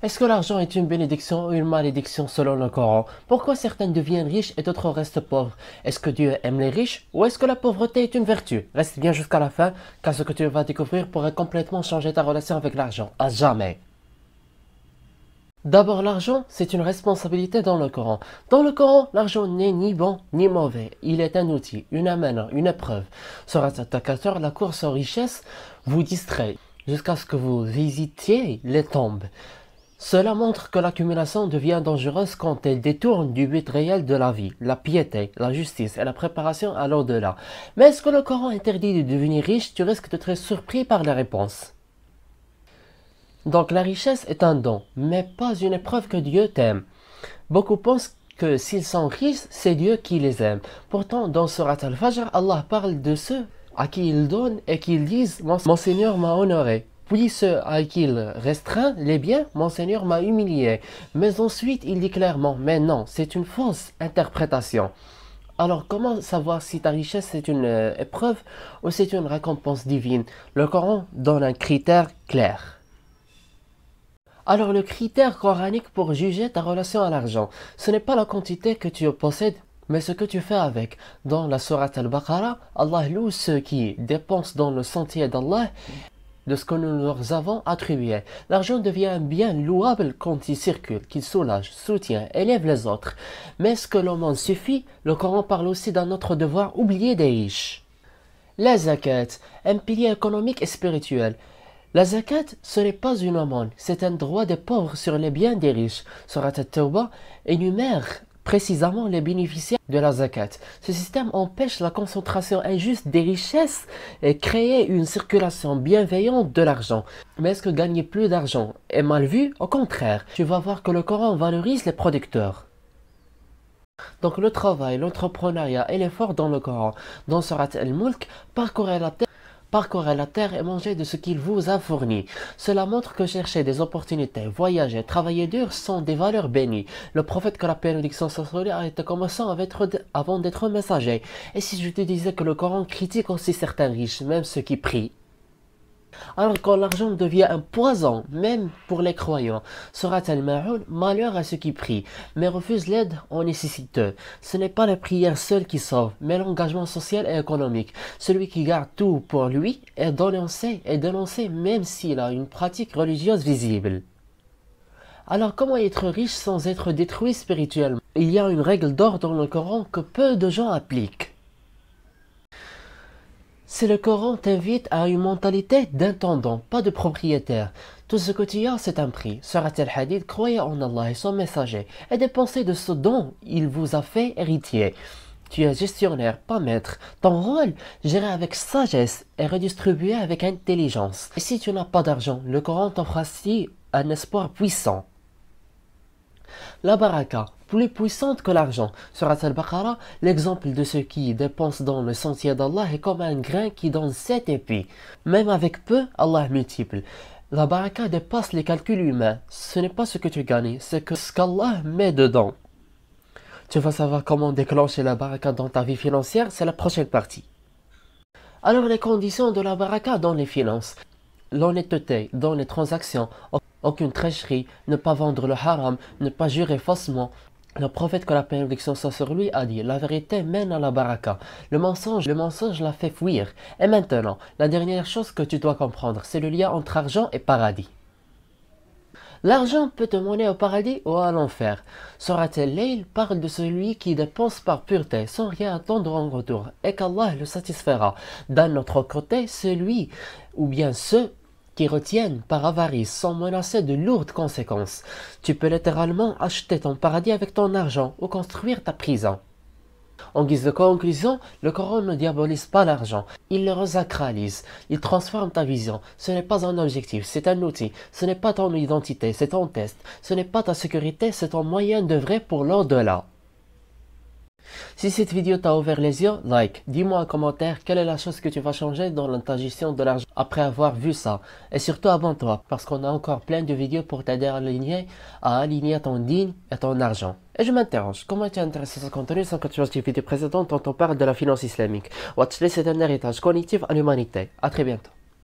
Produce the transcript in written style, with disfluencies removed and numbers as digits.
Est-ce que l'argent est une bénédiction ou une malédiction selon le Coran? Pourquoi certains deviennent riches et d'autres restent pauvres? Est-ce que Dieu aime les riches ou est-ce que la pauvreté est une vertu? Reste bien jusqu'à la fin, car ce que tu vas découvrir pourrait complètement changer ta relation avec l'argent, à jamais. D'abord, l'argent, c'est une responsabilité dans le Coran. Dans le Coran, l'argent n'est ni bon ni mauvais. Il est un outil, une amana, une épreuve. Surat At-Takathur, la course aux richesses vous distrait jusqu'à ce que vous visitiez les tombes. Cela montre que l'accumulation devient dangereuse quand elle détourne du but réel de la vie, la piété, la justice et la préparation à l'au-delà. Mais est-ce que le Coran interdit de devenir riche? Tu risques d'être surpris par les réponses. Donc la richesse est un don, mais pas une épreuve que Dieu t'aime. Beaucoup pensent que s'ils sont riches, c'est Dieu qui les aime. Pourtant, dans Surat Al-Fajr, Allah parle de ceux à qui il donne et qu'ils disent « Mon Seigneur m'a honoré ». Puis ceux à qui il restreint les biens, « Mon Seigneur m'a humilié ». Mais ensuite, il dit clairement « Mais non, c'est une fausse interprétation ». Alors comment savoir si ta richesse est une épreuve ou c'est une récompense divine? Le Coran donne un critère clair. Alors le critère coranique pour juger ta relation à l'argent, ce n'est pas la quantité que tu possèdes, mais ce que tu fais avec. Dans la sourate Al-Baqarah, Allah loue ceux qui dépensent dans le sentier d'Allah de ce que nous leur avons attribué. L'argent devient un bien louable quand il circule, qu'il soulage, soutient, élève les autres. Mais est-ce que le monde suffit? Le Coran parle aussi d'un autre devoir oublié des riches. La zakat, un pilier économique et spirituel. La zakat, ce n'est pas une aumône, c'est un droit des pauvres sur les biens des riches. Surat At-Tawbah énumère précisément les bénéficiaires de la zakat. Ce système empêche la concentration injuste des richesses et crée une circulation bienveillante de l'argent. Mais est-ce que gagner plus d'argent est mal vu? Au contraire, tu vas voir que le Coran valorise les producteurs. Donc le travail, l'entrepreneuriat et l'effort dans le Coran. Dans Surat Al-Mulk, parcourez la terre et mangez de ce qu'il vous a fourni. Cela montre que chercher des opportunités, voyager, travailler dur sont des valeurs bénies. Le prophète, que la paix et bénédiction soient sur lui, a été commerçant avant d'être messager. Et si je te disais que le Coran critique aussi certains riches, même ceux qui prient? Alors quand l'argent devient un poison, même pour les croyants, Surat Al-Ma'un, malheur à ceux qui prient, mais refusent l'aide aux nécessiteux. Ce n'est pas la prière seule qui sauve, mais l'engagement social et économique. Celui qui garde tout pour lui est dénoncé même s'il a une pratique religieuse visible. Alors comment être riche sans être détruit spirituellement? Il y a une règle d'or dans le Coran que peu de gens appliquent. Si le Coran t'invite à une mentalité d'intendant, pas de propriétaire. Tout ce que tu as, c'est un prix. Surat Al-Hadid, croyez en Allah et son messager, et dépensez de ce dont il vous a fait héritier. Tu es gestionnaire, pas maître. Ton rôle, gérer avec sagesse et redistribuer avec intelligence. Et si tu n'as pas d'argent, le Coran t'offre ainsi un espoir puissant. La baraka, plus puissante que l'argent. Surat Al-Baqarah, l'exemple de ceux qui dépensent dans le sentier d'Allah est comme un grain qui donne 7 épis. Même avec peu, Allah multiple. La baraka dépasse les calculs humains. Ce n'est pas ce que tu gagnes, c'est ce qu'Allah met dedans. Tu vas savoir comment déclencher la baraka dans ta vie financière, c'est la prochaine partie. Alors les conditions de la baraka dans les finances. L'honnêteté dans les transactions, aucune tricherie, ne pas vendre le haram, ne pas jurer faussement. Le prophète, que la paix et la bénédiction soit sur lui, a dit: la vérité mène à la baraka. Le mensonge la fait fuir. Et maintenant, la dernière chose que tu dois comprendre, c'est le lien entre argent et paradis. L'argent peut te mener au paradis ou à l'enfer. Surat Al-Layl parle de celui qui dépense par pureté, sans rien attendre en retour, et qu'Allah le satisfera. D'un autre côté, celui ou bien ceux qui retiennent par avarice sont menacés de lourdes conséquences. Tu peux littéralement acheter ton paradis avec ton argent ou construire ta prison. En guise de conclusion, le Coran ne diabolise pas l'argent, il le resacralise, il transforme ta vision. Ce n'est pas un objectif, c'est un outil. Ce n'est pas ton identité, c'est ton test. Ce n'est pas ta sécurité, c'est ton moyen d'œuvrer pour l'au-delà. Si cette vidéo t'a ouvert les yeux, like, dis-moi en commentaire quelle est la chose que tu vas changer dans ta gestion de l'argent après avoir vu ça. Et surtout abonne-toi, parce qu'on a encore plein de vidéos pour t'aider à aligner ton digne et ton argent. Et je m'interroge, comment tu es intéressé à ce contenu sans que tu fasses des vidéos précédentes dont on parle de la finance islamique? Watchlist, c'est un héritage cognitif à l'humanité. A très bientôt.